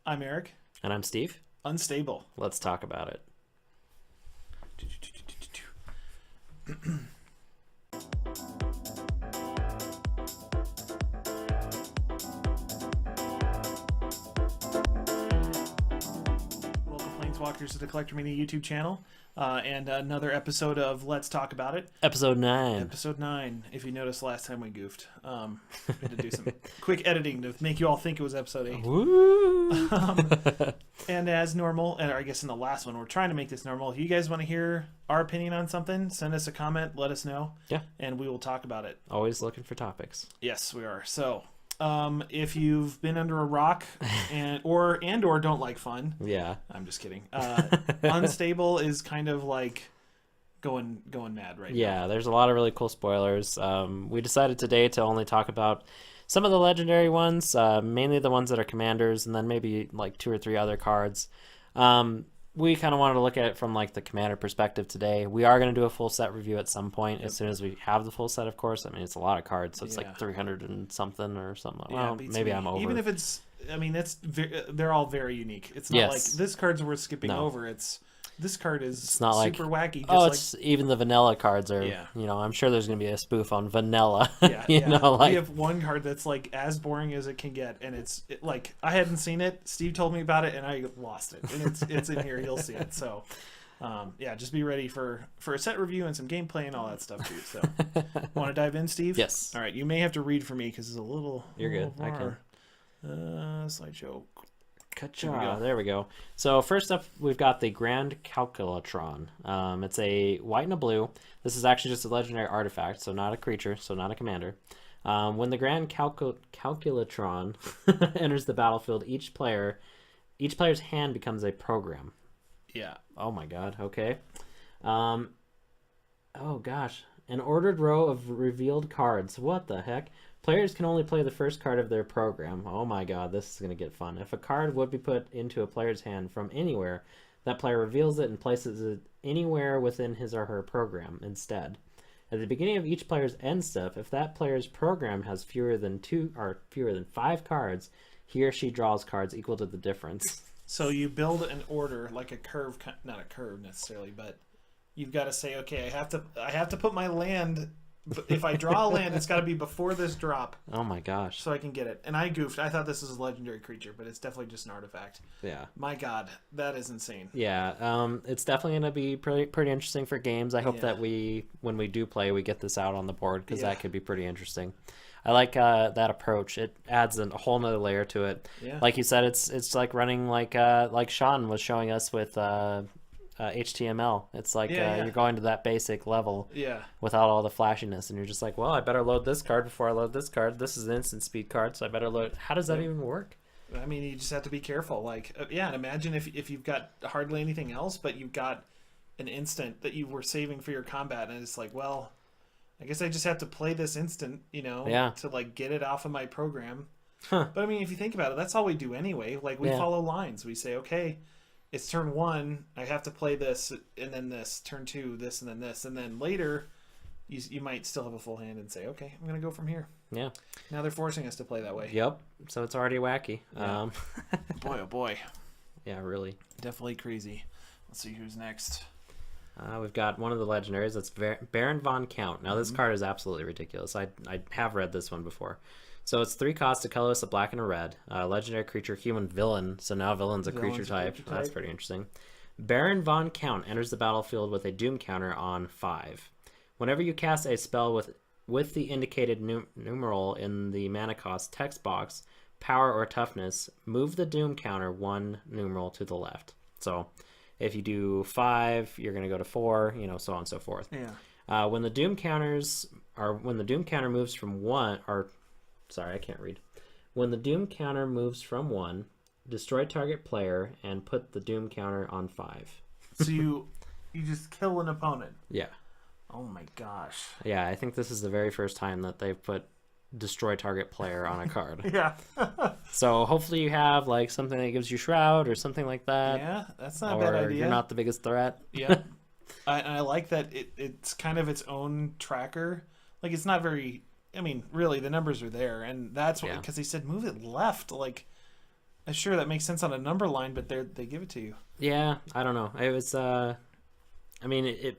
I'm Eric. And I'm Steve. Unstable. Let's talk about it. Welcome, Planeswalkers, to the CollectorMania YouTube channel. And another episode of Let's Talk About It. Episode 9. Episode 9. If you noticed last time we goofed. We had to do some quick editing to make you all think it was episode 8. Woo! And as normal, and I guess in the last one, we're trying to make this normal. If you guys want to hear our opinion on something, send us a comment, let us know. Yeah. And we will talk about it. Always looking for topics. Yes, we are. So, if you've been under a rock or don't like fun, Yeah. I'm just kidding. Unstable is kind of like going mad right now. Yeah, there's a lot of really cool spoilers. We decided today to only talk about some of the legendary ones, mainly the ones that are commanders, and then maybe like 2 or 3 other cards. We kind of wanted to look at it from like the commander perspective today. We are going to do a full set review at some point as soon as we have the full set, of course. I mean, it's a lot of cards, so it's like 300 and something or something. Yeah, well, maybe I'm over. Even if it's, I mean, they're all very unique. It's not like this card's worth skipping over. This card is it's not super wacky. It's even the vanilla cards are, I'm sure there's going to be a spoof on vanilla. Yeah, you know, like we have one card that's like as boring as it can get, and it's like I hadn't seen it. Steve told me about it, and I lost it. And it's in here. You'll see it. So, just be ready for a set review and some gameplay and all that stuff too. So, want to dive in, Steve? Yes. All right. You may have to read for me because it's a little. You're good. I can. Slideshow. There we go. So first up, we've got the Grand Calculatron. It's a white and a blue. This is actually just a legendary artifact, so not a creature, so not a commander. When the Grand Calculatron enters the battlefield, each player's hand becomes a program. Yeah. Oh my god. Okay. Oh gosh. An ordered row of revealed cards. What the heck? Players can only play the first card of their program. Oh my god, this is going to get fun. If a card would be put into a player's hand from anywhere, that player reveals it and places it anywhere within his or her program instead. At the beginning of each player's end step, if that player's program has fewer than 5 cards, he or she draws cards equal to the difference. So you build an order like a curve, not a curve necessarily, but you've got to say, okay, I have to put my land. If I draw a land, it's got to be before this drop. Oh my gosh. So I can get it. And I goofed. I thought this was a legendary creature, but it's definitely just an artifact. Yeah. My god, that is insane. Yeah, it's definitely going to be pretty interesting for games. I hope that when we do play, we get this out on the board, because that could be pretty interesting. I like that approach. It adds a whole nother layer to it. Yeah. Like you said, it's like running like Sean was showing us with HTML. It's like you're going to that basic level without all the flashiness, and you're just like, well, I better load this card before I load this card. This is an instant speed card, so I better load. How does that even work? I mean, you just have to be careful. Like, and imagine if you've got hardly anything else, but you've got an instant that you were saving for your combat, and it's like, well, I guess I just have to play this instant, to like get it off of my program. But I mean, if you think about it, that's all we do anyway. Like, we follow lines. We say, okay, it's turn 1, I have to play this, and then this. Turn 2, this, and then this. And then later, you might still have a full hand and say, okay, I'm going to go from here. Yeah. Now they're forcing us to play that way. Yep. So it's already wacky. Yeah. Boy, oh boy. Yeah, really. Definitely crazy. Let's see who's next. We've got one of the legendaries. That's Baron von Count. Now, this card is absolutely ridiculous. I have read this one before. So it's 3 costs, a colorless, a black, and a red. Legendary creature, human villain. So now villain's a creature type. That's pretty interesting. Baron von Count enters the battlefield with a doom counter on 5. Whenever you cast a spell with the indicated numeral in the mana cost text box, power or toughness, move the doom counter 1 numeral to the left. So if you do 5, you're going to go to 4, so on and so forth. Yeah. When the doom counter moves from 1, sorry, I can't read. When the doom counter moves from 1, destroy target player and put the doom counter on 5. So you just kill an opponent. Yeah. Oh my gosh. Yeah, I think this is the very first time that they've put destroy target player on a card. Yeah. So hopefully you have like something that gives you Shroud or something like that. Yeah, that's not a bad idea. Or you're not the biggest threat. Yeah. I like that it's kind of its own tracker. Like, it's not very... I mean, really, the numbers are there, and that's what... Because he said move it left. Like, Sure, that makes sense on a number line, but they give it to you. Yeah, I don't know. It was I mean, it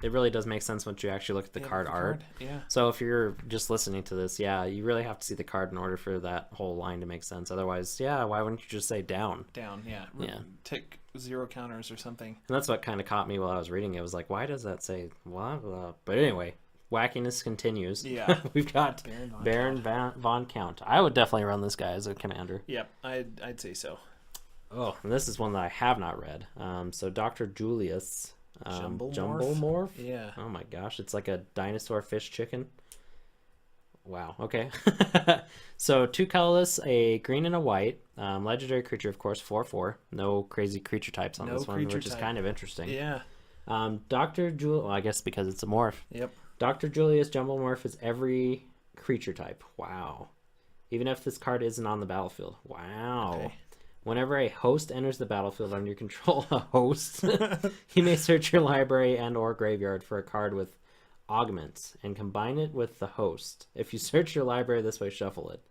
really does make sense once you actually look at the card art. Yeah. So if you're just listening to this, yeah, you really have to see the card in order for that whole line to make sense. Otherwise, yeah, why wouldn't you just say down? Down, yeah. Yeah. Tick 0 counters or something. And that's what kind of caught me while I was reading it. It was like, why does that say blah, blah? But anyway, wackiness continues. Yeah. We've got Baron von Count. I would definitely run this guy as a commander. Yep, I'd say so. Oh, and this is one that I have not read. So Dr. Julius... Jumble Morph? Yeah. Oh my gosh, it's like a dinosaur fish chicken. Wow, okay. So 2 colorless, a green and a white. Legendary creature, of course, 4/4. No crazy creature types on this one, which is kind of interesting. Yeah. Dr. Julius, well, I guess because it's a morph. Yep. Dr. Julius Jumble Morph is every creature type. Wow. Even if this card isn't on the battlefield. Wow. Okay. Whenever a host enters the battlefield under your control, a host, you may search your library and or graveyard for a card with augments and combine it with the host. If you search your library this way, shuffle it.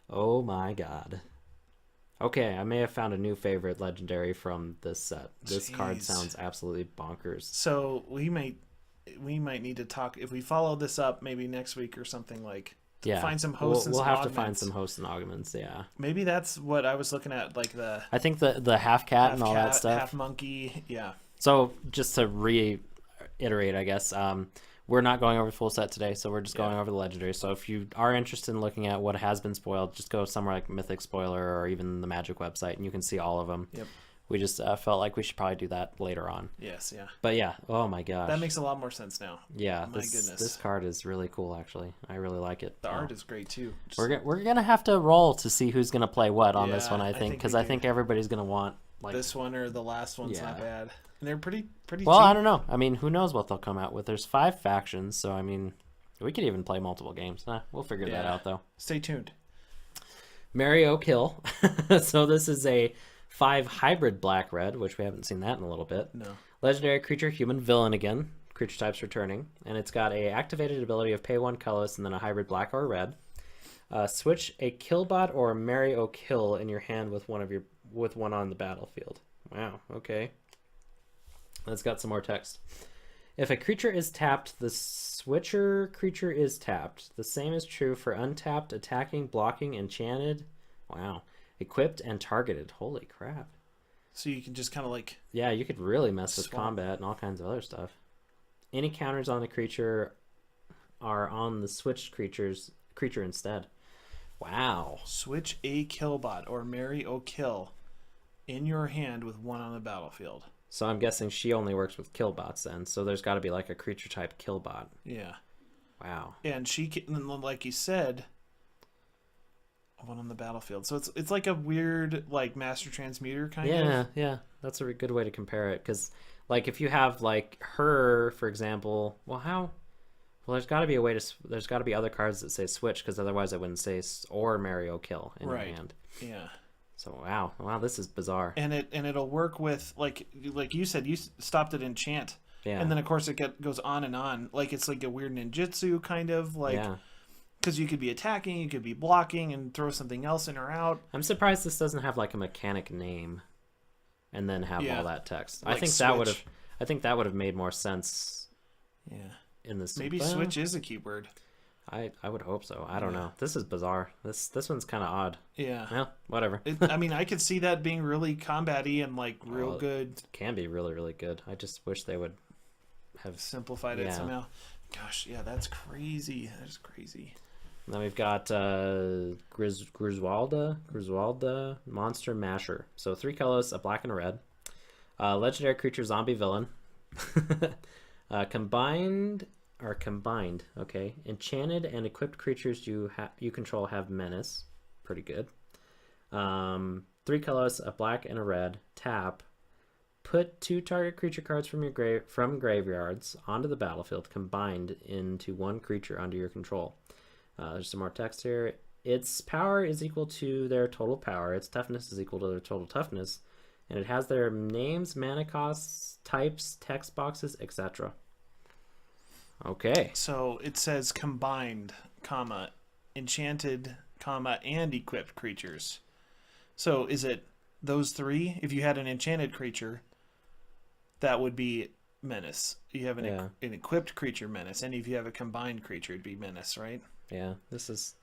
Oh my god. Okay, I may have found a new favorite legendary from this set. This card sounds absolutely bonkers. So we might need to talk, if we follow this up maybe next week or something, like find some hosts we'll and have augments. to find some hosts and augments, yeah. Maybe that's what I was looking at, like I think the half cat and all that stuff. Half monkey, yeah. So just to reiterate, I guess, we're not going over the full set today, so we're just going over the legendary. So if you are interested in looking at what has been spoiled, just go somewhere like Mythic Spoiler or even the Magic website, and you can see all of them. Yep. We just felt like we should probably do that later on. Yes, yeah. But yeah, oh my gosh. That makes a lot more sense now. Yeah, my goodness. This card is really cool, actually. I really like it. The art is great, too. We're going to have to roll to see who's going to play what on this one, I think, because I think everybody's going to want... like this one or the last one's not bad. And they're pretty well, cheap. I don't know. I mean, who knows what they'll come out with. There's 5 factions, so I mean, we could even play multiple games. We'll figure that out, though. Stay tuned. Mario Kill. So this is a 5 hybrid black-red, which we haven't seen that in a little bit. No. Legendary creature, human villain again. Creature types returning. And it's got a activated ability of pay 1 colorless and then a hybrid black or red. Switch a Killbot or a Mario Kill in your hand with one on the battlefield. Wow, okay. It's got some more text. If a creature is tapped, the switcher creature is tapped. The same is true for untapped, attacking, blocking, enchanted. Wow. Equipped and targeted. Holy crap. So you can just kind of like... yeah, you could really mess with combat and all kinds of other stuff. Any counters on the creature are on the switched creature instead. Wow. Switch a Killbot or Mario Kill in your hand with one on the battlefield. So I'm guessing she only works with killbots then. So there's got to be like a creature type killbot. Yeah. Wow. And she can, like you said, one on the battlefield. So it's like a weird like master transmuter kind of. Yeah. That's a good way to compare it, because like if you have like her, for example, well, there's got to be a way to. There's got to be other cards that say switch, because otherwise I wouldn't say or Mario Kill in your hand. Yeah. So wow, this is bizarre. And it'll work with like you said, you stopped at enchant. Yeah. And then of course it goes on and on. Like it's like a weird ninjutsu kind of like. Yeah. Because you could be attacking, you could be blocking, and throw something else in or out. I'm surprised this doesn't have like a mechanic name, and then have all that text. Like I think switch. that would have made more sense. Yeah. In this, maybe switch is a keyword. I would hope so. I don't know. This is bizarre. This one's kind of odd. Yeah. Well, whatever. I mean, I could see that being really combat-y and like real good. It can be really, really good. I just wish they would have simplified it somehow. Gosh, yeah, that's crazy. That's crazy. Then we've got Griswalda Monster Masher. So 3 colors, a black and a red. Legendary creature, zombie villain. Combined, okay. Enchanted and equipped creatures you control have menace. Pretty good. 3 colors, a black and a red. Tap. Put 2 target creature cards from your graveyards onto the battlefield, combined into 1 creature under your control. There's some more text here. Its power is equal to their total power. Its toughness is equal to their total toughness. And it has their names, mana costs, types, text boxes, etc. Okay. So it says combined, comma, enchanted, comma, and equipped creatures. So is it those three? If you had an enchanted creature, that would be menace. You have an equipped creature, menace, and if you have a combined creature, it'd be menace, right? Yeah, this is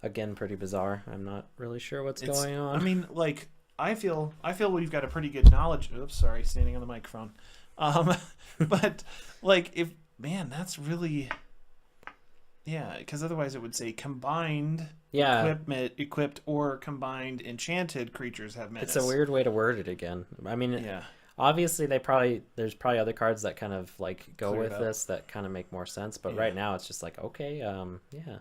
again pretty bizarre. I'm not really sure what's going on. I mean, like I feel we've got a pretty good knowledge. Oops, sorry, standing on the microphone. But like if man, that's really because otherwise it would say combined equipped or combined enchanted creatures have menace. It's a weird way to word it again. I mean, obviously there's probably other cards that kind of like go with this that kind of make more sense, but right now it's just like, okay,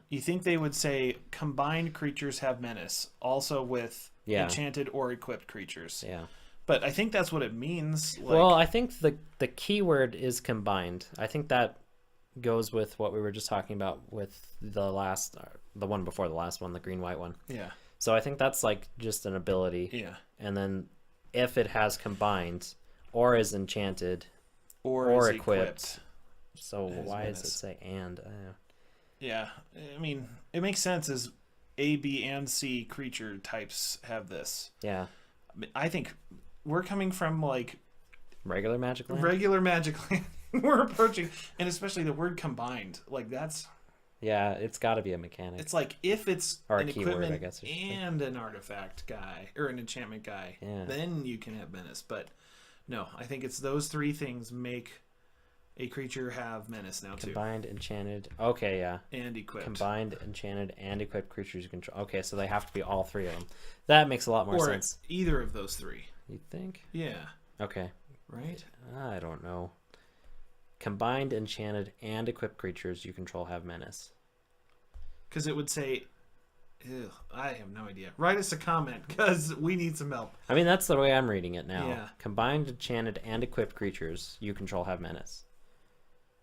You think they would say combined creatures have menace also with enchanted or equipped creatures. Yeah. But I think that's what it means. Like, well, I think the key word is combined. I think that goes with what we were just talking about with the one before the last one, the green-white one. Yeah. So I think that's like just an ability. Yeah. And then if it has combined or is enchanted or is equipped. So why does it say and? Yeah. I mean, it makes sense as A, B, and C creature types have this. Yeah. I think we're coming from like regular Magic Land. We're approaching, and especially the word combined, like that's it's got to be a mechanic. It's like if it's or an keyword, equipment I guess, and an artifact guy or an enchantment guy, then you can have menace. But no, I think it's those three things make a creature have menace now too. Combined, enchanted, and equipped. Combined, enchanted, and equipped creatures you control. Okay, so they have to be all three of them. That makes a lot more sense. Either of those three. You think? Yeah. Okay. Right? I don't know. Combined, enchanted, and equipped creatures you control have menace. Because it would say, I have no idea. Write us a comment because we need some help. I mean, that's the way I'm reading it now. Yeah. Combined, enchanted, and equipped creatures you control have menace.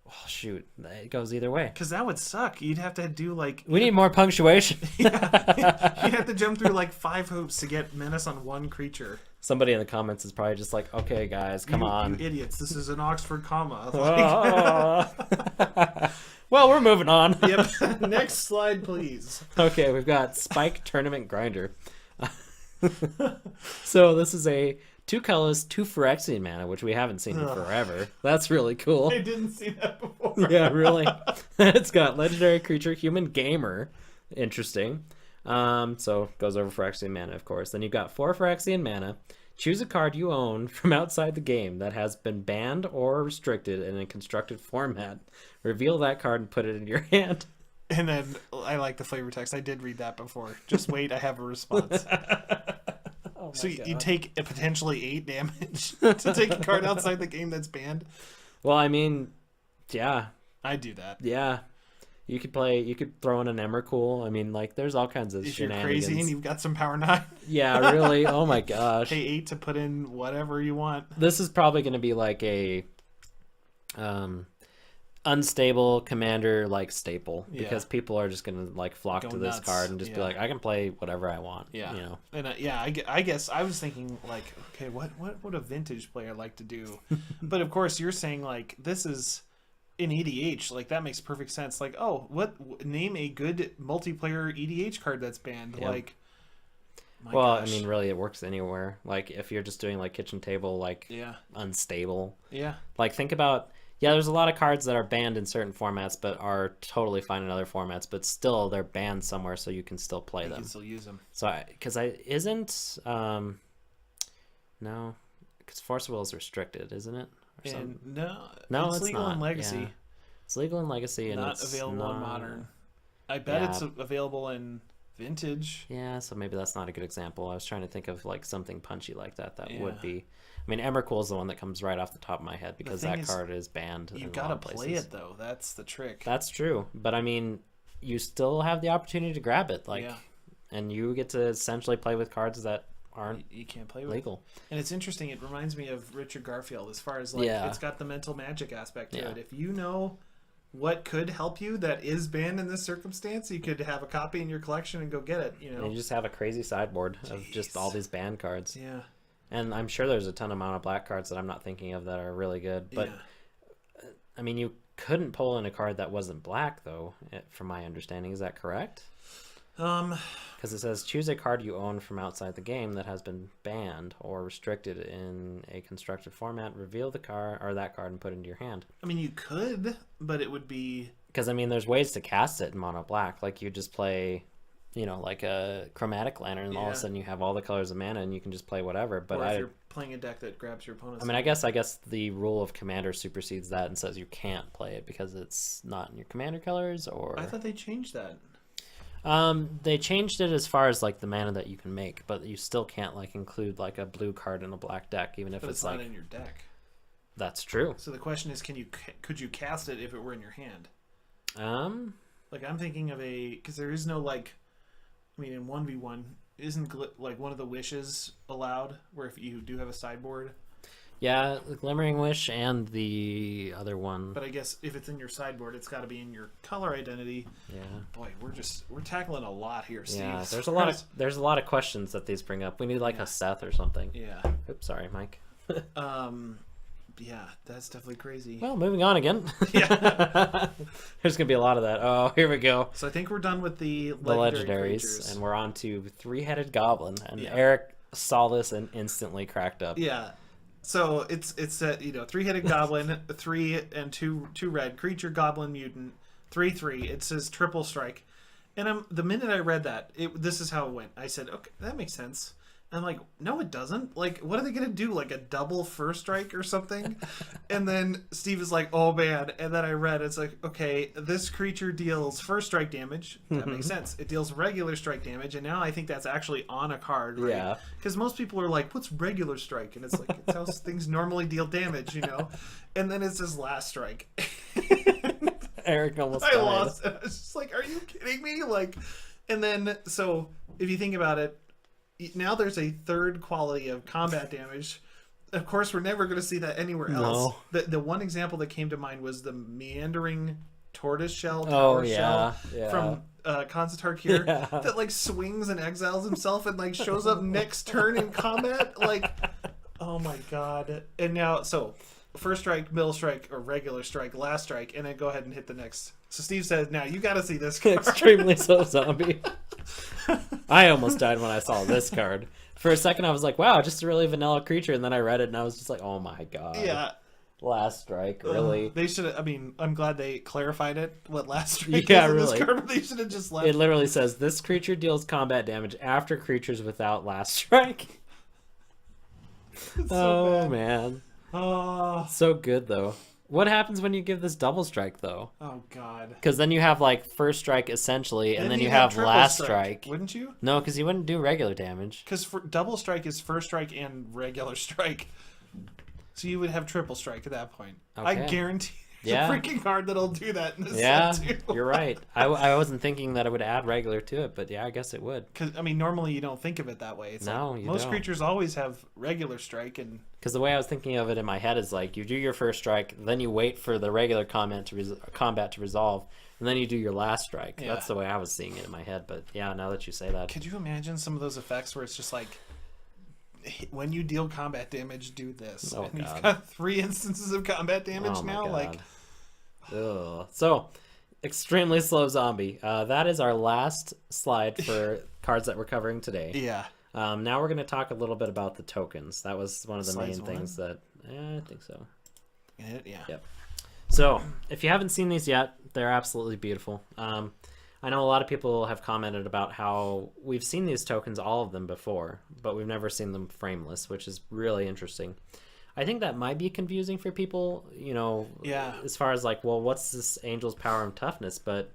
Oh, shoot. It goes either way. Because that would suck. You'd have to do like... We need more punctuation. You'd have to jump through like 5 hoops to get menace on one creature. Somebody in the comments is probably just like, okay, guys, come on. You idiots. This is an Oxford comma. Well, we're moving on. Yep. Next slide, please. Okay, we've got Spike Tournament Grinder. So this is a 2 colors, 2 Phyrexian mana, which we haven't seen in forever. That's really cool. I didn't see that before. Yeah, really. It's got legendary creature, human gamer. Interesting. So goes over Phyrexian mana, of course. Then you've got 4 Phyrexian mana. Choose a card you own from outside the game that has been banned or restricted in a constructed format. Reveal that card and put it in your hand. And then I like the flavor text. I did read that before. Just wait, I have a response. So you take a potentially 8 damage to take a card outside the game that's banned? Well, I mean, yeah. I'd do that. Yeah. You could throw in an Emrakul. I mean, like, there's all kinds of shenanigans. If you're crazy and you've got some power 9. Yeah, really. Oh my gosh. Pay 8 to put in whatever you want. This is probably going to be like a unstable commander like staple because people are just going to like flock to this card and just be like, I can play whatever I want. Yeah. You know. And I guess I was thinking like, okay, what would a vintage player like to do? But of course you're saying like this is in EDH, like that makes perfect sense. Like, name a good multiplayer EDH card that's banned. Yep. Like, gosh. I mean, really, it works anywhere. Like, if you're just doing like kitchen table, like unstable. Yeah. Like, think about there's a lot of cards that are banned in certain formats, but are totally fine in other formats. But still, they're banned somewhere, so you can still play them. You can still use them. So, because Force Will is restricted, isn't it? No, it's legal in Legacy. Yeah. It's legal in Legacy, and not available in Modern. I bet it's available in Vintage. Yeah, so maybe that's not a good example. I was trying to think of like something punchy like that would be. I mean, Emrakul is the one that comes right off the top of my head because that card is banned. You gotta play it though. That's the trick. That's true, but I mean, you still have the opportunity to grab it, and you get to essentially play with cards that aren't you can't play with legal. And it's interesting. It reminds me of Richard Garfield as far as like it's got the mental magic aspect to it. If you know what could help you that is banned in this circumstance, you could have a copy in your collection and go get it. You know, and you just have a crazy sideboard of just all these banned cards. Yeah. And I'm sure there's a ton amount of black cards that I'm not thinking of that are really good. But I mean, you couldn't pull in a card that wasn't black, though, from my understanding. Is that correct? Um, Because it says choose a card you own from outside the game that has been banned or restricted in a constructed format. Reveal the card or that card and put it into your hand. I mean, you could, but it would be... Because, I mean, there's ways to cast it in mono black. Like, you just play, you know, like a chromatic lantern, and all of a sudden you have all the colors of mana, and you can just play whatever. But or if you're playing a deck that grabs your opponent's... I mean, I guess the rule of Commander supersedes that and says you can't play it because it's not in your Commander colors, or... I thought they changed that. They changed it as far as, like, the mana that you can make, but you still can't, like, include, like, a blue card in a black deck, even if But it's not like... in your deck. That's true. So the question is, could you cast it if it were in your hand? Like, I'm thinking of because there is no, like, I mean, in 1v1, isn't like one of the wishes allowed, where if you do have a sideboard? Yeah, the Glimmering Wish and the other one. But I guess if it's in your sideboard, it's got to be in your color identity. Yeah. Boy, we're tackling a lot here, Steve. Yeah, there's a lot of questions that these bring up. We need like a Seth or something. Yeah. Oops, sorry, Mike. Yeah, that's definitely crazy. Well, moving on again. Yeah. There's gonna be a lot of that. Oh, here we go. So I think we're done with the legendaries, creatures. and we're on to Three-Headed Goblin. And Eric saw this and instantly cracked up. Yeah. So it's Three-Headed Goblin, 3 and 2 red creature, goblin, mutant, 3/3. It says triple strike, and the minute I read that, this is how it went. I said, okay, that makes sense. I'm like, no, it doesn't. Like, what are they gonna do? Like a double first strike or something? And then Steve is like, oh man. And then I read, it's like, okay, this creature deals first strike damage. That makes sense. It deals regular strike damage, and now I think that's actually on a card, right? Yeah. Because most people are like, what's regular strike? And it's like, it's how things normally deal damage, you know. And then it says last strike. Eric almost I died. lost it. I was just like, are you kidding me? Like, and then so if you think about it. Now there's a third quality of combat damage. Of course, we're never going to see that anywhere else. No. The one example that came to mind was the meandering tortoise shell tower shell from Constantar Kier that like swings and exiles himself and like shows up next turn in combat. Like, oh my god! And now, so first strike, middle strike, or regular strike, last strike, and then go ahead and hit the next. So Steve says, now you got to see this card. Extremely slow zombie. I almost died when I saw this card. For a second, I was like, wow, just a really vanilla creature. And then I read it and I was just like, oh my god. Yeah. Last strike, really? They should have, I mean, I'm glad they clarified it, what last strike Yeah, is in really. this card, but they should have just left. It literally says, this creature deals combat damage after creatures without last strike. So bad. Man. Oh. So good, though. What happens when you give this double strike, though? Oh, God. Because then you have, like, first strike, essentially, and then you you'd have triple last strike. Wouldn't you? No, because you wouldn't do regular damage. Because double strike is first strike and regular strike. So you would have triple strike at that point. Okay. I guarantee there's a freaking card that'll do that in this set, too. You're right. I wasn't thinking that it would add regular to it, but yeah, I guess it would. Because, I mean, normally you don't think of it that way. It's No, like, you most don't. creatures always have regular strike, and Because the way I was thinking of it in my head is like you do your first strike, then you wait for the regular combat to resolve, and then you do your last strike. Yeah. That's the way I was seeing it in my head. But yeah, now that you say that, could you imagine some of those effects where it's just like, when you deal combat damage, do this. Oh, and God. you've got 3 instances of combat damage oh my now. God. Like, ugh. So extremely slow zombie. That is our last slide for cards that we're covering today. yeah. Now we're going to talk a little bit about the tokens. That was one of the Slides main things that I think so. Yeah. Yep. So if you haven't seen these yet, they're absolutely beautiful. I know a lot of people have commented about how we've seen these tokens, all of them before, but we've never seen them frameless, which is really interesting. I think that might be confusing for people, you know, as far as like, well, what's this Angel's Power and Toughness? But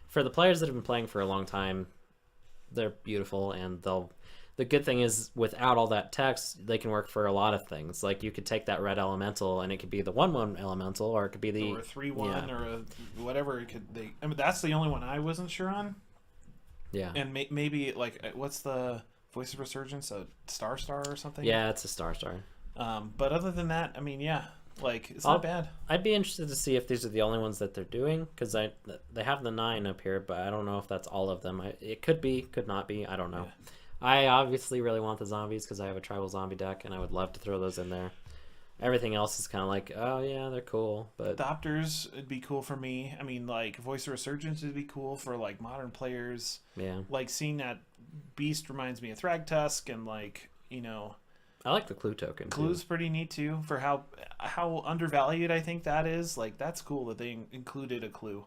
for the players that have been playing for a long time, they're beautiful, and the good thing is without all that text, they can work for a lot of things. Like you could take that red elemental and it could be the 1/1 elemental, or it could be the or a 3/1 or whatever. I mean, that's the only one I wasn't sure on. Yeah. And maybe like, what's the Voice of Resurgence? A star or something? Yeah, it's a star. But other than that, I mean, yeah, like it's not bad. I'd be interested to see if these are the only ones that they're doing, because they have the 9 up here, but I don't know if that's all of them. It could be, could not be. I don't know. Yeah. I obviously really want the zombies because I have a tribal zombie deck, and I would love to throw those in there. Everything else is kind of like, oh yeah, they're cool, but Adopters would be cool for me. I mean, like Voice of Resurgence would be cool for like modern players. yeah, Like seeing that beast reminds me of Thragtusk, and like I like the clue token. Clue's Too. pretty neat too for how undervalued I think that is. Like that's cool that they included a clue.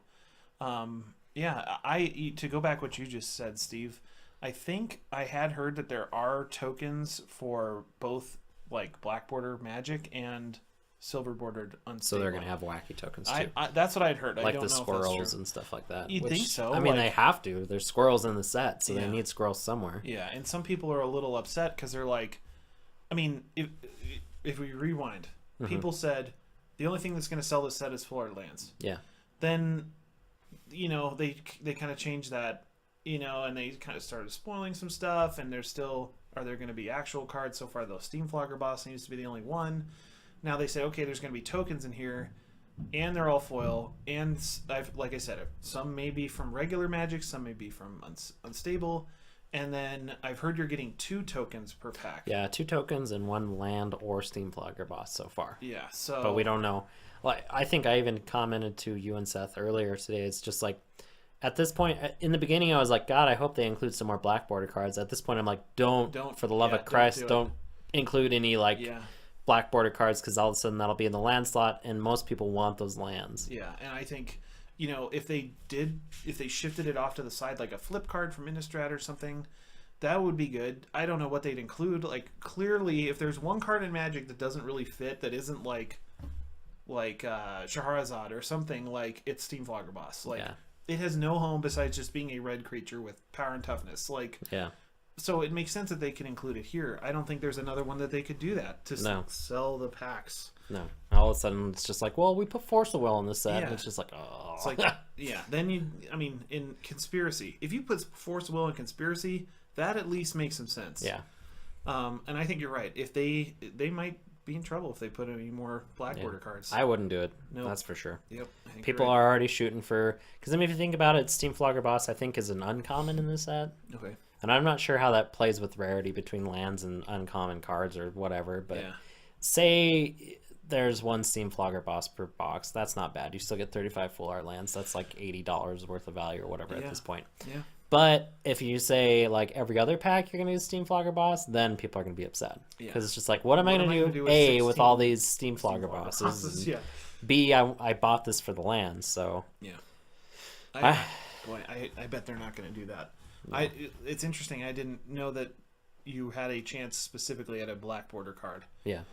Yeah, I to go back what you just said, Steve. I think I had heard that there are tokens for both like black border magic and silver bordered unstable. So they're gonna have wacky tokens too, that's what I'd heard. I like don't the know squirrels if that's true. and stuff like that. You'd think so. I mean, like, they have to. There's squirrels in the set, so Yeah. they need squirrels somewhere. Yeah, and some people are a little upset because they're like, I mean, if we rewind, people said the only thing that's going to sell this set is Florida lands. Yeah, Then, they kind of changed that, and they kind of started spoiling some stuff, and there's still, are there going to be actual cards? So far, the Steamflogger boss seems to be the only one. Now they say, okay, there's going to be tokens in here, and they're all foil, and like I said, some may be from regular Magic, some may be from unstable, and then I've heard you're getting 2 tokens per pack. yeah, 2 tokens and 1 land or Steamflogger boss so far. Yeah, so... But we don't know. Like, I think I even commented to you and Seth earlier today. It's just like, at this point, in the beginning, I was like, God, I hope they include some more black border cards. At this point, I'm like, don't for the love of Christ, don't include any like black border cards, because all of a sudden that'll be in the land slot, and most people want those lands. Yeah, and I think, if they shifted it off to the side like a flip card from Innistrad or something, that would be good. I don't know what they'd include. Like, clearly, if there's one card in Magic that doesn't really fit, that isn't like Shahrazad or something, like it's Steamflogger boss. Like, it has no home besides just being a red creature with power and toughness. Like, so it makes sense that they can include it here. I don't think there's another one that they could do that to sell the packs. No. All of a sudden, it's just like, well, we put Force of Will in this set. Yeah. And it's just like, oh. It's like, then in Conspiracy, if you put Force of Will in Conspiracy, that at least makes some sense. Yeah. And I think you're right. If they might be in trouble if they put any more black border cards. I wouldn't do it. Nope. That's for sure. Yep. People are already shooting for, because I mean, if you think about it, Steamflogger boss, I think, is an uncommon in this set. Okay. And I'm not sure how that plays with rarity between lands and uncommon cards or whatever, but say there's 1 Steamflogger boss per box. That's not bad. You still get 35 full art lands. That's like $80 worth of value or whatever at this point. Yeah. But if you say like every other pack you're going to use Steamflogger boss, then people are going to be upset. Because it's just like, what am I going to do? A, with all these Steamflogger bosses. Yeah. B, I bought this for the lands, so... Yeah. I bet they're not going to do that. No. It's interesting. I didn't know that you had a chance specifically at a black border card. Yeah.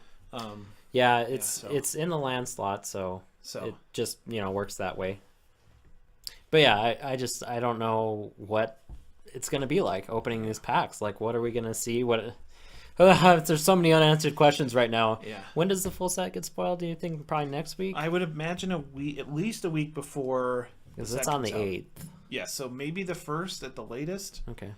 It's in the land slot, so it just works that way. But yeah, I don't know what it's gonna be like opening these packs. Like, what are we gonna see? There's so many unanswered questions right now. Yeah. When does the full set get spoiled? Do you think probably next week? I would imagine at least a week before. Because it's on the 8th. Yeah, so maybe the 1st at the latest. Okay.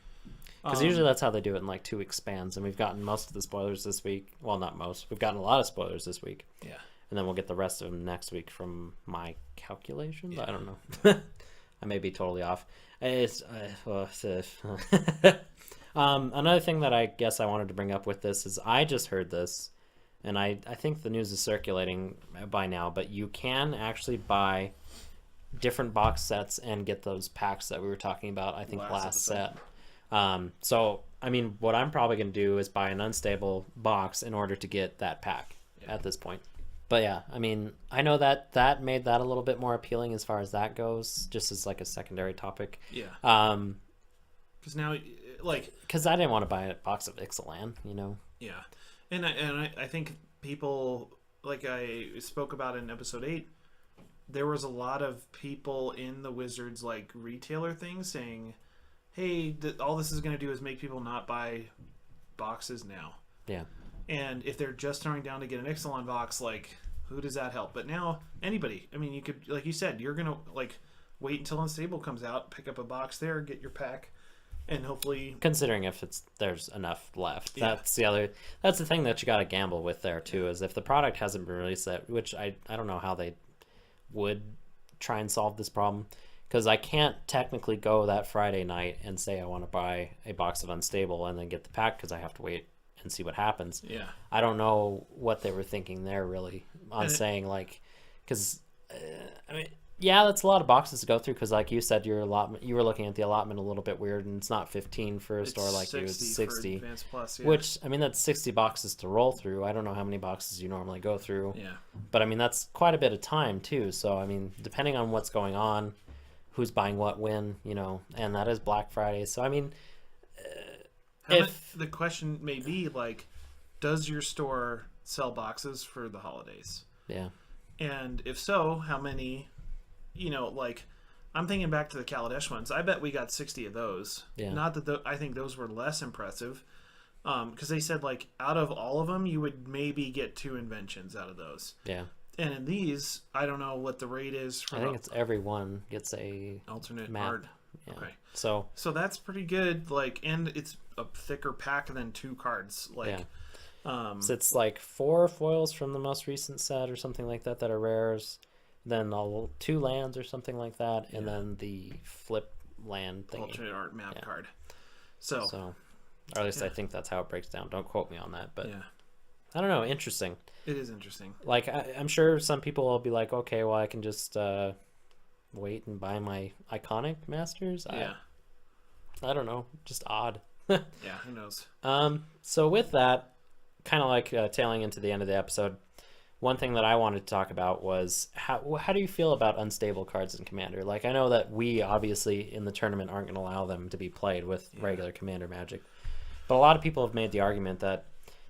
Because usually that's how they do it in like 2-week spans, and we've gotten most of the spoilers this week. Well, not most. We've gotten a lot of spoilers this week. Yeah. And then we'll get the rest of them next week from my calculations. Yeah. I don't know. I may be totally off. Another thing that I guess I wanted to bring up with this is I just heard this, and I think the news is circulating by now, but you can actually buy different box sets and get those packs that we were talking about, I think, last set. So, I mean, what I'm probably going to do is buy an unstable box in order to get that pack at this point. But yeah, I mean, I know that made that a little bit more appealing as far as that goes, just as like a secondary topic. Yeah. Because now, because I didn't want to buy a box of Ixalan, Yeah, and I think people, like I spoke about in episode 8, there was a lot of people in the Wizards like retailer thing saying, hey, all this is going to do is make people not buy boxes now. Yeah. And if they're just throwing down to get an Ixalan box, like, who does that help? But now, anybody. I mean, you could, like you said, you're going to, like, wait until Unstable comes out, pick up a box there, get your pack, and hopefully... Considering if there's enough left. Yeah. That's the thing that you got to gamble with there, too, is if the product hasn't been released yet, which I don't know how they would try and solve this problem, because I can't technically go that Friday night and say I want to buy a box of Unstable and then get the pack, because I have to wait and see what happens. Yeah. I don't know what they were thinking there really on And saying like, because I mean, yeah, that's a lot of boxes to go through because, like you said, you were looking at the allotment a little bit weird, and it's not 15 for a store like you, it's 60. For Advanced Plus, yeah. Which, I mean, that's 60 boxes to roll through. I don't know how many boxes you normally go through. Yeah. But, I mean, that's quite a bit of time, too. So, I mean, depending on what's going on, who's buying what when, you know, and that is Black Friday. So, I mean, the question may be, like, does your store sell boxes for the holidays? Yeah. And if so, how many, you know, like, I'm thinking back to the Kaladesh ones. I bet we got 60 of those. Yeah. Not that I think those were less impressive. Because they said, like, out of all of them, you would maybe get 2 inventions out of those. Yeah. And in these, I don't know what the rate is for I think it's every one gets a alternate map. art. Yeah. Okay. So that's pretty good. Like, and it's a thicker pack than 2 cards. Like, yeah. So it's like 4 foils from the most recent set or something like that are rares. Then 2 lands or something like that, and then the flip land thing. Alternate art map card. So, or at least I think that's how it breaks down. Don't quote me on that, but yeah, I don't know. Interesting. it is interesting. Like I'm sure some people will be like, okay, well I can just wait and buy my iconic masters. Yeah. I don't know. Just odd. Yeah, who knows? So with that, kind of like tailing into the end of the episode, one thing that I wanted to talk about was how do you feel about unstable cards in Commander? Like, I know that we obviously in the tournament aren't going to allow them to be played with regular Commander Magic, but a lot of people have made the argument that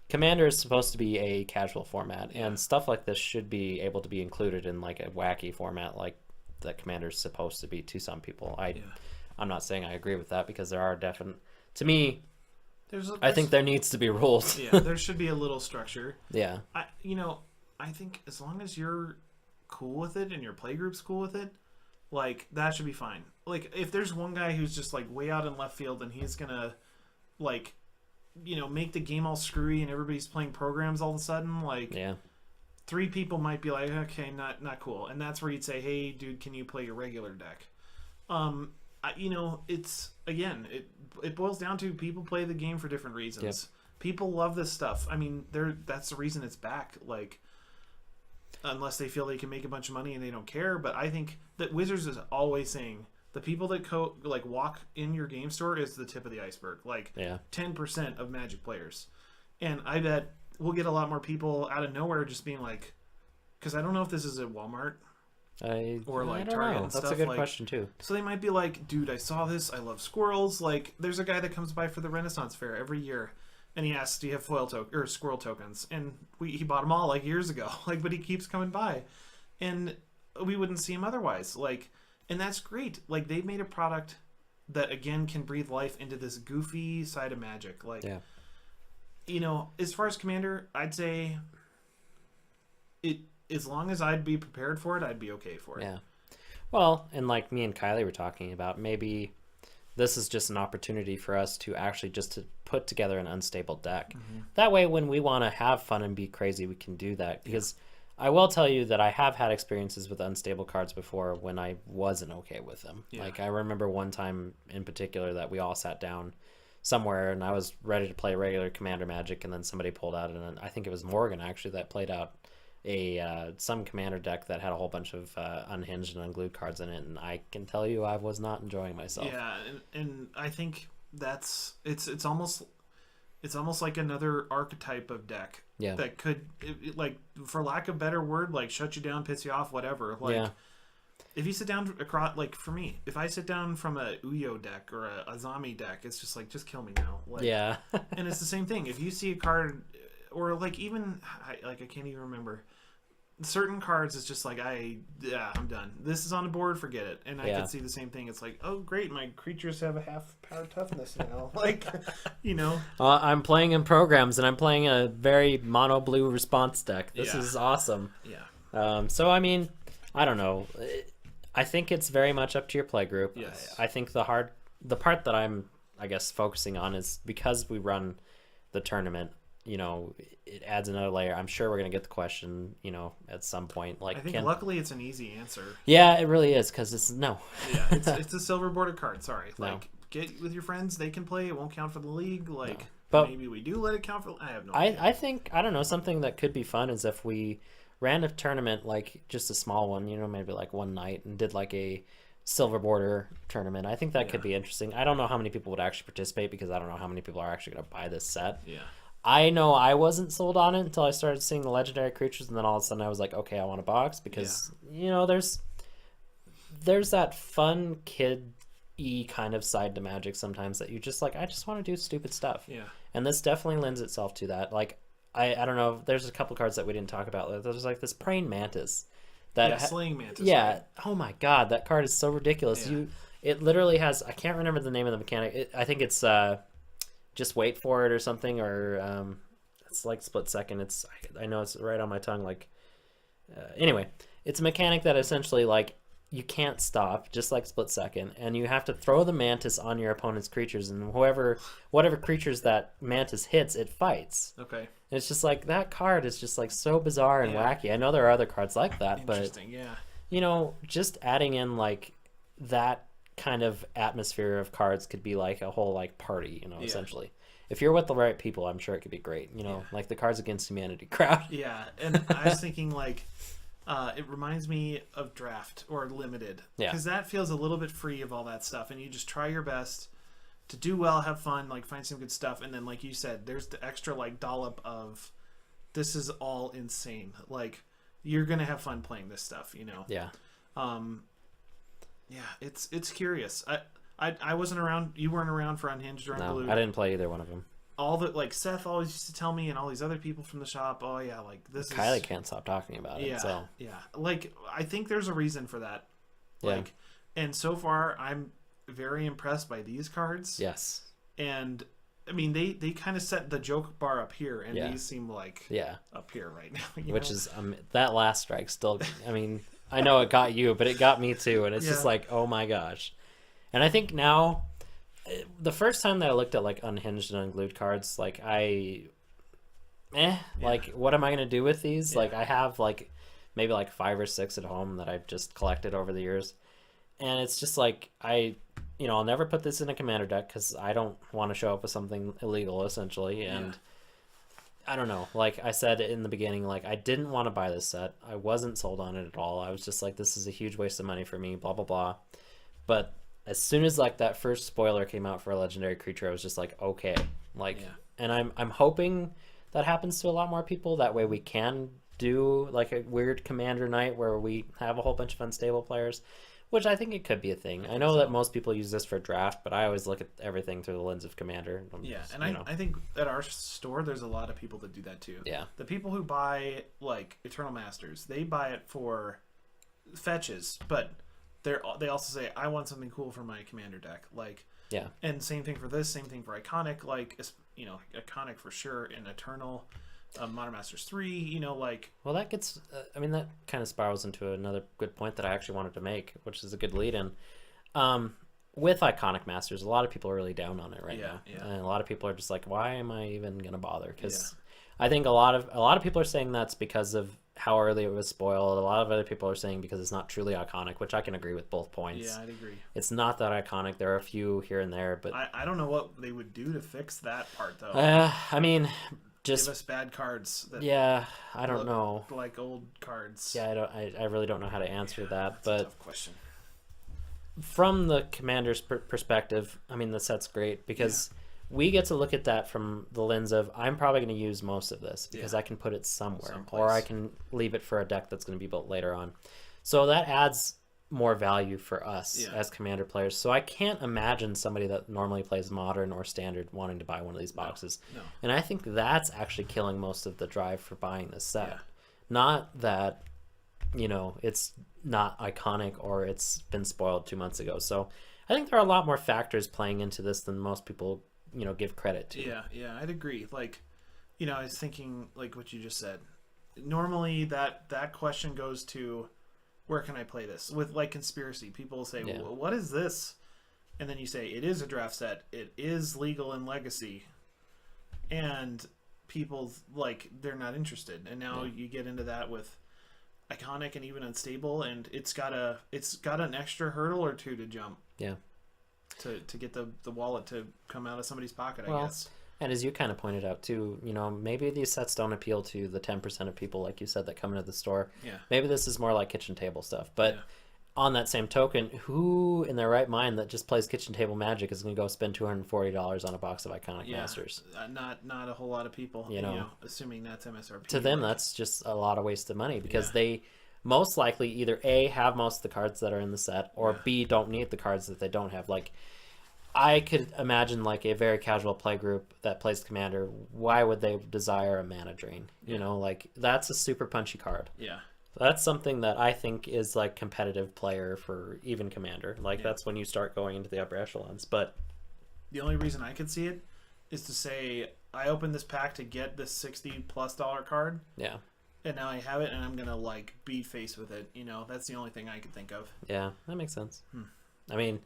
Commander is supposed to be a casual format, and stuff like this should be able to be included in like a wacky format like that Commander is supposed to be to some people. I'm not saying I agree with that because there are definite, to me, I think there needs to be rules. Yeah, there should be a little structure. Yeah. I think as long as you're cool with it and your playgroup's cool with it, like, that should be fine. Like, if there's one guy who's just, like, way out in left field and he's gonna, like, you know, make the game all screwy and everybody's playing programs all of a sudden, like, 3 people might be like, okay, not cool. And that's where you'd say, hey, dude, can you play your regular deck? It's, again, it boils down to people play the game for different reasons. Yep. People love this stuff. I mean, that's the reason it's back. Like, unless they feel they can make a bunch of money and they don't care. But I think that Wizards is always saying the people that walk in your game store is the tip of the iceberg. Like, 10% of Magic players. And I bet we'll get a lot more people out of nowhere just being like, because I don't know if this is at Walmart or like Target and stuff. That's a good question too. So they might be like, dude, I saw this. I love squirrels. Like, there's a guy that comes by for the Renaissance Fair every year. And he asks, do you have squirrel tokens? And he bought them all like years ago. Like, but he keeps coming by, and we wouldn't see him otherwise. Like, and that's great. Like, they've made a product that again can breathe life into this goofy side of Magic. Like, as far as Commander, I'd say it. As long as I'd be prepared for it, I'd be okay for it. Yeah. Well, and like me and Kylie were talking about, maybe this is just an opportunity for us to actually just to put together an unstable deck. Mm-hmm. That way, when we want to have fun and be crazy, we can do that. Because I will tell you that I have had experiences with unstable cards before when I wasn't okay with them. Yeah. Like, I remember one time in particular that we all sat down somewhere and I was ready to play regular Commander Magic, and then somebody pulled out, and I think it was Morgan actually that played out some Commander deck that had a whole bunch of unhinged and unglued cards in it, and I can tell you I was not enjoying myself. Yeah, and I think that's it's almost like another archetype of deck that could, like, for lack of a better word, like, shut you down, piss you off, whatever. Like, if you sit down across, like, for me, if I sit down from a Uyo deck or a Azami deck, it's just like, just kill me now. Like, and it's the same thing. If you see a card, or like even I can't even remember. Certain cards, it's just like, I'm done. This is on the board, forget it. And I could see the same thing. It's like, oh, great, my creatures have a half power toughness now. Like, I'm playing in programs, and I'm playing a very mono blue response deck. This is awesome. Yeah. So, I mean, I don't know. I think it's very much up to your play group. Yes. I think the part that I'm, I guess, focusing on is because we run the tournament, it adds another layer. I'm sure we're going to get the question, at some point. Like, I think luckily it's an easy answer. Yeah, it really is, because it's no. Yeah, it's a silver border card. Sorry. Like, get with your friends. They can play. It won't count for the league. Like, But maybe we do let it count for. I have no I, idea. I think, I don't know, something that could be fun is if we ran a tournament, like just a small one, maybe like one night, and did like a silver border tournament. I think that could be interesting. I don't know how many people would actually participate because I don't know how many people are actually going to buy this set. Yeah. I know I wasn't sold on it until I started seeing the legendary creatures, and then all of a sudden I was like, okay, I want a box because, there's that fun kid-y kind of side to Magic sometimes that you just like, I just want to do stupid stuff. Yeah. And this definitely lends itself to that. Like, I don't know, there's a couple cards that we didn't talk about. There's like this praying mantis. Slaying mantis. Yeah. Right? Oh my god, that card is so ridiculous. Yeah. It literally has, I can't remember the name of the mechanic. I think it's just wait for it or something, or it's like split second. I know it's right on my tongue. Like anyway, it's a mechanic that essentially like you can't stop, just like split second, and you have to throw the mantis on your opponent's creatures, and whatever creatures that mantis hits, it fights. Okay. And it's just like that card is just like so bizarre and wacky. I know there are other cards like that, but Interesting. Yeah. just adding in like that kind of atmosphere of cards could be like a whole like party, essentially. If you're with the right people, I'm sure it could be great. Like the Cards Against Humanity crowd. Yeah, and I was thinking like, it reminds me of Draft or Limited. Yeah. Because that feels a little bit free of all that stuff, and you just try your best to do well, have fun, like find some good stuff, and then like you said, there's the extra like dollop of, this is all insane. Like you're gonna have fun playing this stuff, Yeah. Yeah, it's curious. I wasn't around. You weren't around for Unhinged or No, Unglued. I didn't play either one of them. All that, like Seth always used to tell me, and all these other people from the shop. Oh yeah, like this Kylie is. can't stop talking about it. Yeah, So yeah. Like I think there's a reason for that. Yeah. Like, and so far I'm very impressed by these cards. yes. And I mean they kind of set the joke bar up here, and Yeah. these seem like Yeah. up here right now. Which is that last strike still. I mean, I know it got you, but it got me too, and it's just Yeah. like, oh my gosh. And I think now, the first time that I looked at like unhinged and unglued cards, like like what am I gonna do with these? Yeah. Like I have like maybe like 5 or 6 at home that I've just collected over the years, and it's just like I'll never put this in a commander deck because I don't want to show up with something illegal essentially, and I don't know. Like I said in the beginning, like I didn't want to buy this set. I wasn't sold on it at all. I was just like, this is a huge waste of money for me, blah blah blah. But as soon as like that first spoiler came out for a legendary creature, I was just like, okay, like, and I'm hoping that happens to a lot more people. That way we can do like a weird commander night where we have a whole bunch of unstable players, which I think it could be a thing. I know that most people use this for draft, but I always look at everything through the lens of commander. Yeah, and I think at our store there's a lot of people that do that too. Yeah. The people who buy like Eternal Masters, they buy it for fetches, but they also say, I want something cool for my commander deck. Like, yeah. And same thing for this, same thing for Iconic, like, Iconic for sure, and Eternal, Modern Masters 3, like... Well, that gets, that kind of spirals into another good point that I actually wanted to make, which is a good lead-in. With Iconic Masters, a lot of people are really down on it right now. Yeah. And a lot of people are just like, why am I even going to bother? Because I think a lot of people are saying that's because of how early it was spoiled. A lot of other people are saying because it's not truly iconic, which I can agree with both points. Yeah, I'd agree. It's not that iconic. There are a few here and there, but I don't know what they would do to fix that part though. Just give us bad cards. I don't know. Like old cards. Yeah, I really don't know how to answer that. But a tough question. From the commander's perspective, the set's great because we get to look at that from the lens of I'm probably going to use most of this because I can put it somewhere, or I can leave it for a deck that's going to be built later on. So that adds more value for us as commander players. So I can't imagine somebody that normally plays modern or standard wanting to buy one of these boxes. No. And I think that's actually killing most of the drive for buying this set. Not that, it's not iconic or it's been spoiled 2 months ago. So I think there are a lot more factors playing into this than most people give credit to. Yeah, I'd agree. Like, I was thinking like what you just said. Normally that question goes to, where can I play this? With like Conspiracy, people will say, well, what is this? And then you say, it is a draft set. It is legal in Legacy. And people, like, they're not interested. And now you get into that with Iconic and even Unstable, and it's got an extra hurdle or two to jump. Yeah. To get the wallet to come out of somebody's pocket, I guess. And as you kind of pointed out too, you know, maybe these sets don't appeal to the 10% of people, like you said, that come into the store. Yeah. Maybe this is more like kitchen table stuff. But Yeah. on that same token, who in their right mind that just plays kitchen table Magic is going to go spend $240 on a box of Iconic Masters? Not a whole lot of people. You know, assuming that's MSRP. to them, that's just a lot of wasted money because they most likely either A, have most of the cards that are in the set, or B, don't need the cards that they don't have. Like, I could imagine like a very casual play group that plays Commander. Why would they desire a Mana Drain? You know, like that's a super punchy card. Yeah. That's something that I think is like competitive player for even Commander. Like that's when you start going into the upper echelons. But the only reason I could see it is to say I opened this pack to get this $60+ card. Yeah. And now I have it, and I'm gonna like beat face with it. You know, that's the only thing I could think of. Yeah, that makes sense. I mean,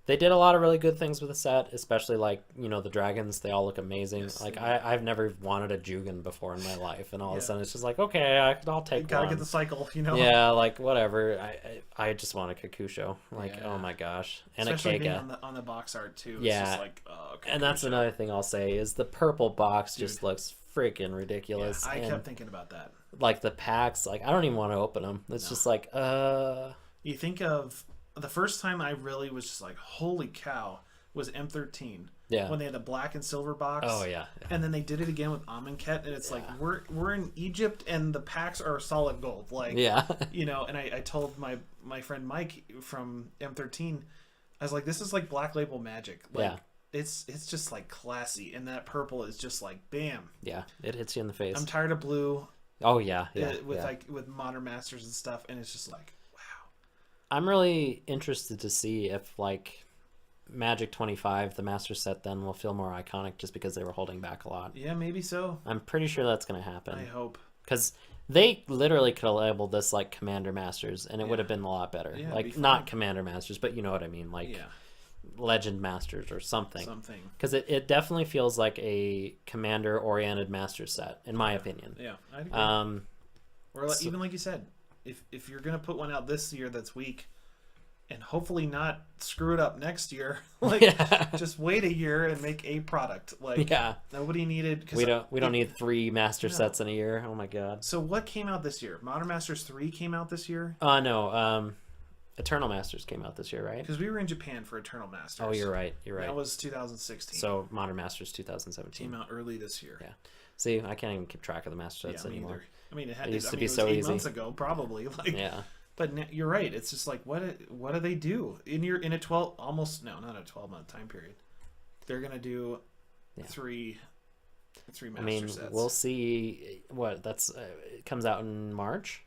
they did a lot of really good things with the set, especially like, you know, the dragons. They all look amazing. Yes, like I've never wanted a Jugan before in my life, and all of a sudden it's just like, okay, I'll take Gotta one. get the cycle, you know. Yeah, like whatever. I just want a Kakusho. Like, Yeah. oh my gosh, and Especially a being Kega. on the box art too. It's Yeah. just like, oh, okay. And that's another thing I'll say is the purple box just looks freaking ridiculous. Yeah, I and kept thinking about that. like the packs, like I don't even want to open them. It's just like, You think of the first time I really was just like, holy cow, was M13. Yeah. When they had the black and silver box. Oh yeah. And then they did it again with Amonkhet, and it's like we're in Egypt and the packs are solid gold. Like Yeah. you know, and I told my friend Mike from M13, I was like, this is like Black Label Magic. Like, Yeah. It's just like classy, and that purple is just like bam. Yeah, it hits you in the face. I'm tired of blue. Oh yeah, With Modern Masters and stuff, and it's just like, wow. I'm really interested to see if like Magic 25, the Master set, then will feel more iconic just because they were holding back a lot. Yeah, maybe so. I'm pretty sure that's going to happen. I hope. Because they literally could have labeled this like Commander Masters, and it would have been a lot better. Yeah, like not Commander Masters, but you know what I mean, like Legend Masters or something. Because it definitely feels like a Commander-oriented Master set, in my opinion. Yeah, I agree. Or even like you said, if you're gonna put one out this year that's weak, and hopefully not screw it up next year, like just wait a year and make a product. Like nobody needed. We don't need 3 Master sets in a year. Oh my god. So what came out this year? Modern Masters 3 came out this year. No. Eternal Masters came out this year, right? Because we were in Japan for Eternal Masters. Oh, you're right. That was 2016. So Modern Masters 2017 came out early this year. Yeah. See, I can't even keep track of the Master sets anymore. Either. I mean, it used to be it was so 8 easy. months ago, probably. Like, yeah. But you're right. It's just like, what do they do in a 12 almost not a 12-month time period? They're gonna do three master sets. We'll see. What that's it comes out in March.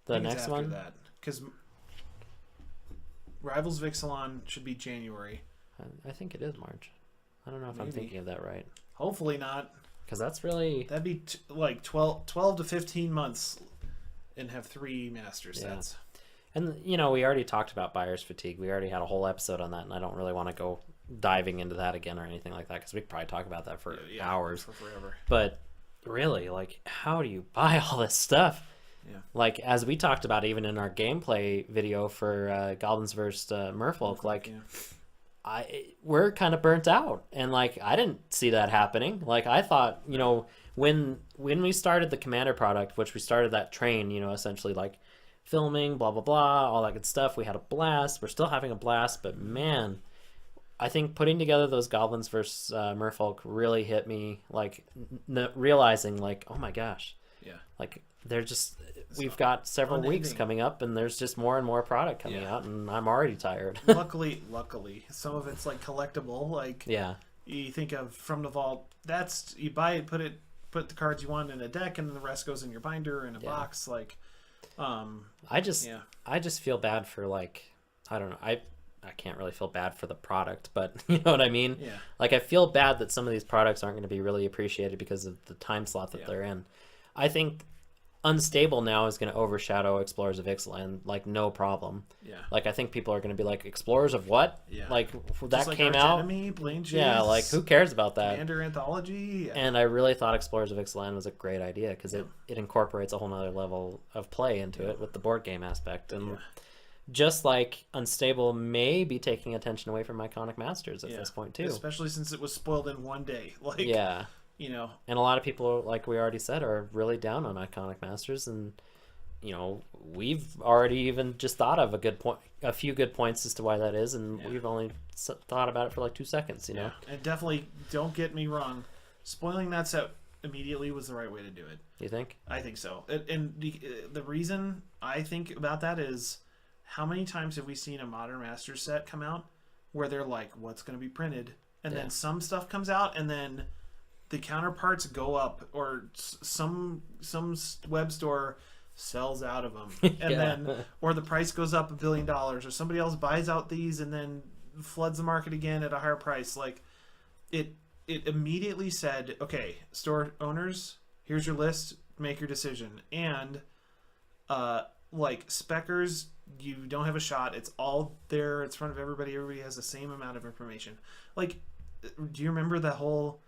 The next after one. That because Rivals Vixelon should be January. I think it is March. I don't know if I'm thinking of that right. Hopefully not. Because that's really... That'd be like 12 to 15 months and have 3 master sets. And, you know, we already talked about buyer's fatigue. We already had a whole episode on that, and I don't really want to go diving into that again or anything like that, because we could probably talk about that for hours. For forever. But really, like, how do you buy all this stuff? Yeah. Like, as we talked about even in our gameplay video for Goblins vs. Merfolk, like... we're kind of burnt out, and like I didn't see that happening. Like I thought, you know, when we started the Commander product, which we started that train, you know, essentially like filming, blah blah blah, all that good stuff. We had a blast. We're still having a blast, but man, I think putting together those Goblins versus Merfolk really hit me. Like realizing, like, oh my gosh, like they're just. We've got several weeks coming up, and there's just more and more product coming out, and I'm already tired. luckily, some of it's like collectible. Like you think of From the Vault. That's you buy it, put the cards you want in a deck, and then the rest goes in your binder in a box. Like, I just feel bad for like I don't know. I can't really feel bad for the product, but you know what I mean. Yeah. Like I feel bad that some of these products aren't going to be really appreciated because of the time slot that they're in. I think. Unstable now is going to overshadow Explorers of Ixalan, like no problem. Yeah. Like I think people are going to be like, Explorers of what? Yeah. Like that like came out. Enemy, yeah. Like who cares about that? Commander Anthology. Yeah. And I really thought Explorers of Ixalan was a great idea because it incorporates a whole nother level of play into it with the board game aspect. And Just like Unstable may be taking attention away from Iconic Masters at this point too. Especially since it was spoiled in one day. Like, Yeah. you know. And a lot of people, like we already said, are really down on Iconic Masters, and we've already even just thought of a few good points as to why that is, and we've only thought about it for like 2 seconds, Yeah, and definitely don't get me wrong, spoiling that set immediately was the right way to do it. You think? I think so. And the reason I think about that is, how many times have we seen a Modern Masters set come out where they're like, what's going to be printed? And then some stuff comes out, and then the counterparts go up, or some web store sells out of them, and then, or the price goes up $1 billion, or somebody else buys out these and then floods the market again at a higher price. Like, it immediately said, okay, store owners, here's your list, make your decision. And like speccers, you don't have a shot. It's all there. It's in front of everybody. Everybody has the same amount of information. Like, do you remember the whole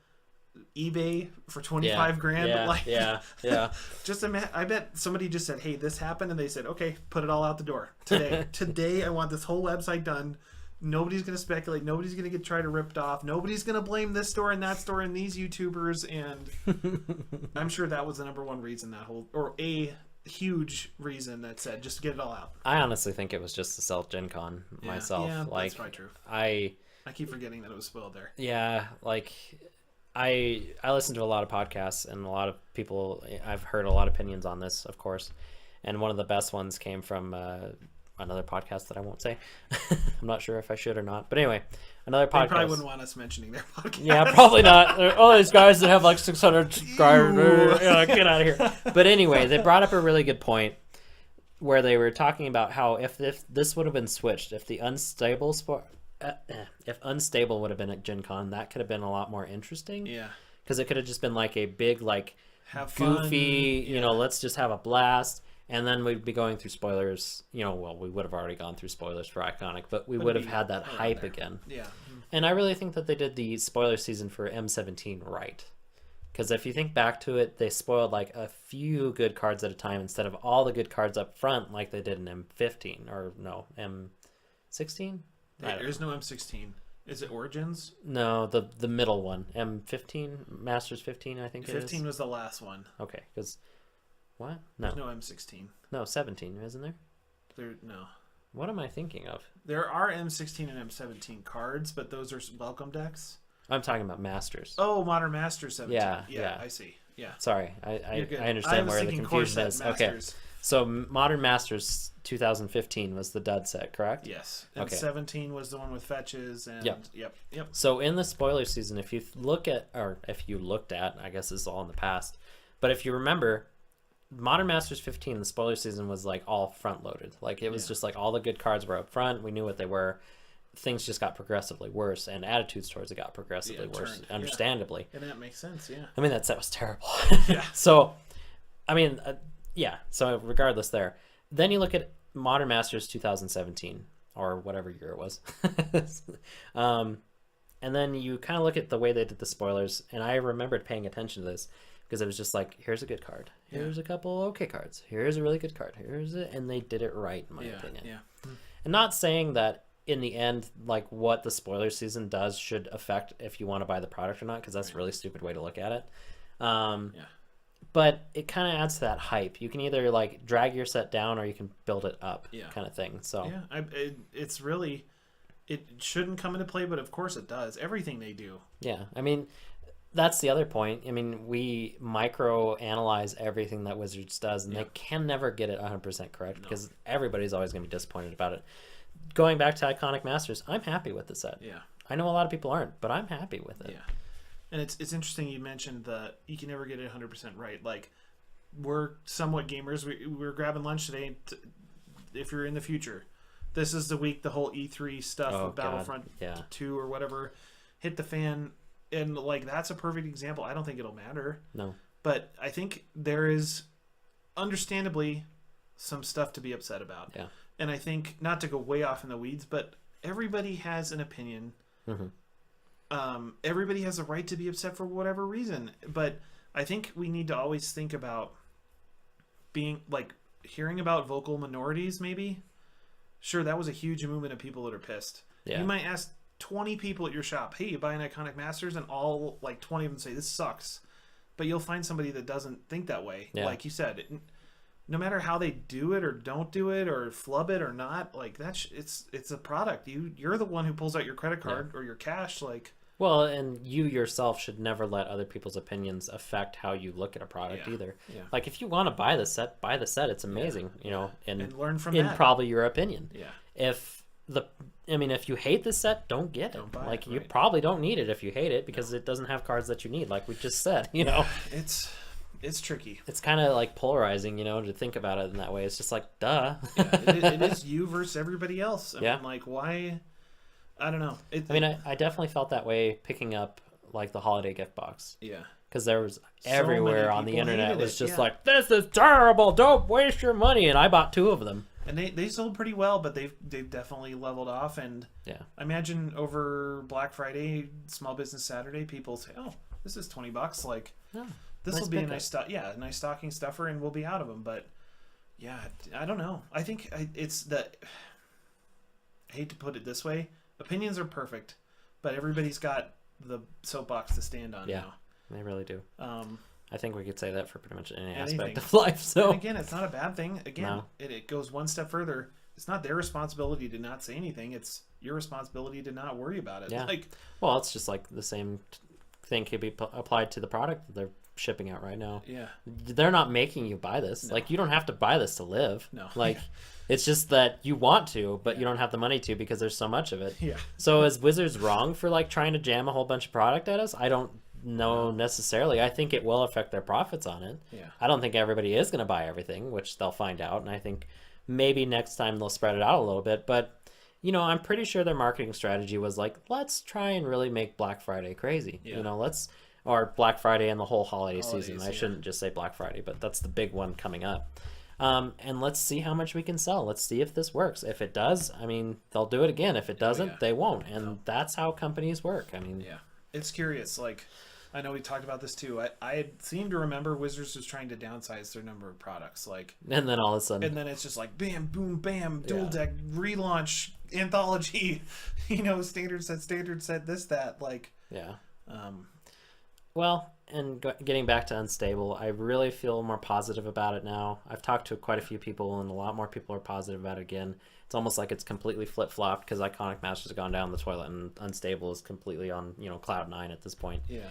eBay for 25 grand? Yeah, like, yeah. Just I bet somebody just said, hey, this happened, and they said, okay, put it all out the door today. Today I want this whole website done. Nobody's going to speculate. Nobody's going to get tried to ripped off. Nobody's going to blame this store and that store and these YouTubers. And I'm sure that was the number one reason, that whole, or a huge reason that said, just get it all out. I honestly think it was just to sell Gen Con myself. Yeah, like, that's probably true. I keep forgetting that it was spoiled there. Yeah, like I listen to a lot of podcasts, and a lot of people, I've heard a lot of opinions on this, of course. And one of the best ones came from another podcast that I won't say. I'm not sure if I should or not. But anyway, another podcast. They probably wouldn't want us mentioning their podcast. Yeah, probably not. All these guys that have like 600 subscribers. Get out of here. But anyway, they brought up a really good point where they were talking about how if this would have been switched, if the unstable if Unstable would have been at Gen Con, that could have been a lot more interesting. Yeah. Because it could have just been like a big, like, have goofy, fun. Let's just have a blast. And then we'd be going through spoilers. Well, we would have already gone through spoilers for Iconic, but we would have had that hype again. Yeah. And I really think that they did the spoiler season for M17 right. Because if you think back to it, they spoiled like a few good cards at a time instead of all the good cards up front like they did in M15. Or no, M16? There is no M16. Is it Origins? No, the middle one. M15, Masters 15, I think 15 was the last one. Okay, because what? No. There's no M16. No, 17, isn't there? No. What am I thinking of? There are M16 and M17 cards, but those are welcome decks. I'm talking about Masters. Oh, Modern Masters 17. Yeah. I see. Yeah. Sorry, I understand where the confusion is. Okay. So Modern Masters 2015 was the dud set, correct? Yes. And 17 was the one with fetches. And Yep. So in the spoiler season, if you looked at, I guess this is all in the past, but if you remember, Modern Masters 15, the spoiler season was like all front loaded. Like it was just like all the good cards were up front. We knew what they were. Things just got progressively worse, and attitudes towards it got progressively worse, understandably. And that makes sense, yeah. I mean, that set was terrible. Yeah. So, I mean, so regardless there. Then you look at Modern Masters 2017, or whatever year it was. And then you kind of look at the way they did the spoilers, and I remembered paying attention to this, because it was just like, here's a good card. Here's a couple okay cards. Here's a really good card. Here's it. And they did it right, in my opinion. Yeah. And not saying that in the end, like what the spoiler season does should affect if you want to buy the product or not, because that's a really stupid way to look at it. But it kind of adds to that hype. You can either like drag your set down or you can build it up, kind of thing. So it's really, it shouldn't come into play, but of course it does. Everything they do. Yeah, I mean, that's the other point. I mean, we micro analyze everything that Wizards does, and they can never get it 100% correct because everybody's always going to be disappointed about it. Going back to Iconic Masters, I'm happy with the set. Yeah, I know a lot of people aren't, but I'm happy with it. Yeah, and it's interesting you mentioned that you can never get it 100% right. Like, we're somewhat gamers. We were grabbing lunch today. If you're in the future, this is the week the whole E3 stuff with Battlefront 2 or whatever hit the fan, and like that's a perfect example. I don't think it'll matter. No, but I think there is, understandably, some stuff to be upset about. Yeah. And I think, not to go way off in the weeds, but everybody has an opinion. Mm-hmm. Everybody has a right to be upset for whatever reason. But I think we need to always think about being, like, hearing about vocal minorities, maybe, sure, that was a huge movement of people that are pissed. Yeah. You might ask 20 people at your shop, hey, you buy an Iconic Masters, and all like 20 of them say this sucks. But you'll find somebody that doesn't think that way. Yeah. Like you said, no matter how they do it or don't do it or flub it or not, like it's a product. You're the one who pulls out your credit card or your cash. Like, well, and you yourself should never let other people's opinions affect how you look at a product either. Yeah. Like if you want to buy the set, buy the set. It's amazing, you know, and learn from in that. probably your opinion. Yeah. If you hate the set, don't get it. Don't buy like it, you right. probably don't need it if you hate it because it doesn't have cards that you need, like we just said. You know, it's tricky. it's kind of like polarizing, you know, to think about it in that way. It's just like, duh. Yeah, it is you versus everybody else. I mean, like, why? I don't know. I definitely felt that way picking up like the holiday gift box. Yeah. Because there was So everywhere many on the people internet hated was it, just yeah. like, this is terrible. Don't waste your money. And I bought 2 of them. And they sold pretty well, but they've definitely leveled off. And Yeah. I imagine over Black Friday, Small Business Saturday, people say, "Oh, this is $20. Like, Yeah. this nice will be a pickup. nice nice stocking stuffer, and we'll be out of them." But yeah, I don't know. I think it's the. I hate to put it this way. Opinions are perfect, but everybody's got the soapbox to stand on Yeah. now. They really do. Um, I think we could say that for pretty much any Anything. aspect of life. So and again, it's not a bad thing. Again, No. it goes one step further. It's not their responsibility to not say anything. It's your responsibility to not worry about it. Yeah. Like, well, it's just like the same thing could be applied to the product that they're shipping out right now. yeah, They're not making you buy this. No. Like you don't have to buy this to live. No. Like it's just that you want to, but you don't have the money to because there's so much of it. yeah. So is Wizards wrong for like trying to jam a whole bunch of product at us? I don't know necessarily. I think it will affect their profits on it. Yeah. I don't think everybody is going to buy everything, which they'll find out. And I think maybe next time they'll spread it out a little bit. But, you know, I'm pretty sure their marketing strategy was like, let's try and really make Black Friday crazy. Yeah. You know, or Black Friday and the whole holiday season. I yeah. shouldn't just say Black Friday, but that's the big one coming up. And let's see how much we can sell. Let's see if this works. If it does, I mean, they'll do it again. If it doesn't, yeah. they won't. And that's how companies work. I mean, Yeah, it's curious. Like, I know we talked about this too. I seem to remember Wizards was trying to downsize their number of products. Like, and then all of a sudden, and then it's just like bam, boom, bam, dual Yeah. deck relaunch, anthology. You know, standard set, this that. Like, yeah. um, Well, and getting back to Unstable, I really feel more positive about it now. I've talked to quite a few people, and a lot more people are positive about it again. It's almost like it's completely flip-flopped because Iconic Masters have gone down the toilet, and Unstable is completely on, you know, cloud 9 at this point. yeah,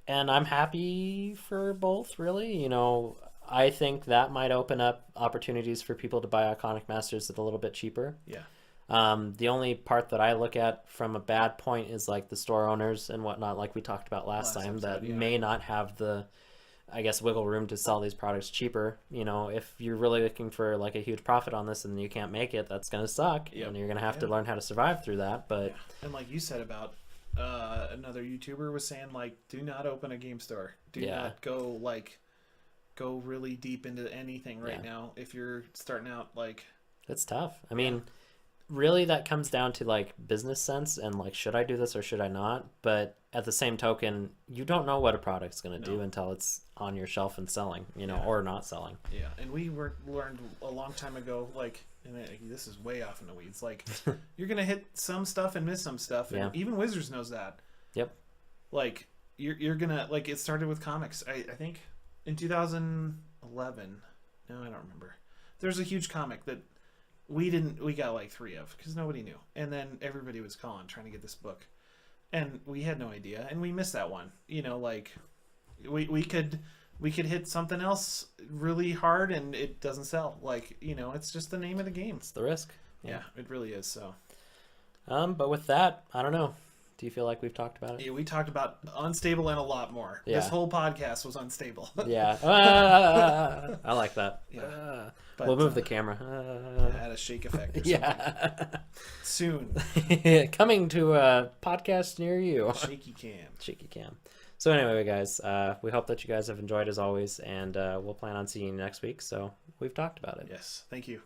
And I'm happy for both, really. You know, I think that might open up opportunities for people to buy Iconic Masters at a little bit cheaper. yeah, The only part that I look at from a bad point is like the store owners and whatnot, like we talked about last time, episode, that yeah. may not have the, I guess, wiggle room to sell these products cheaper. You know, if you're really looking for like a huge profit on this and you can't make it, that's going to suck. Yep. And you're going to have to Yeah. learn how to survive through that. But yeah. And like you said about another YouTuber was saying, like, do not open a game store. Do Yeah. not go really deep into anything right Yeah. now if you're starting out. Like, it's tough. I mean, really that comes down to like business sense and like, should I do this or should I not? But at the same token, you don't know what a product's going to do until it's on your shelf and selling, you know, Yeah. or not selling. yeah. And we learned a long time ago, like, and this is way off in the weeds, like, you're going to hit some stuff and miss some stuff. And Yeah. even Wizards knows that. Yep. Like, you're going to, like, it started with comics. I think in 2011, no, I don't remember. There's a huge comic that we got like 3 of because nobody knew. And then everybody was calling trying to get this book. And we had no idea. And we missed that one. You know, like, we could hit something else really hard and it doesn't sell. Like, you know, it's just the name of the game. It's the risk. Yeah, it really is. So, But with that, I don't know. Do you feel like we've talked about it? yeah, we talked about unstable and a lot more. Yeah. This whole podcast was unstable. Yeah. I like that. Yeah. But, We'll move the camera. add a shake effect or something. Yeah. Soon. Coming to a podcast near you. Shaky cam. Shaky cam. So anyway, guys, we hope that you guys have enjoyed as always, and we'll plan on seeing you next week. So we've talked about it. Yes. Thank you.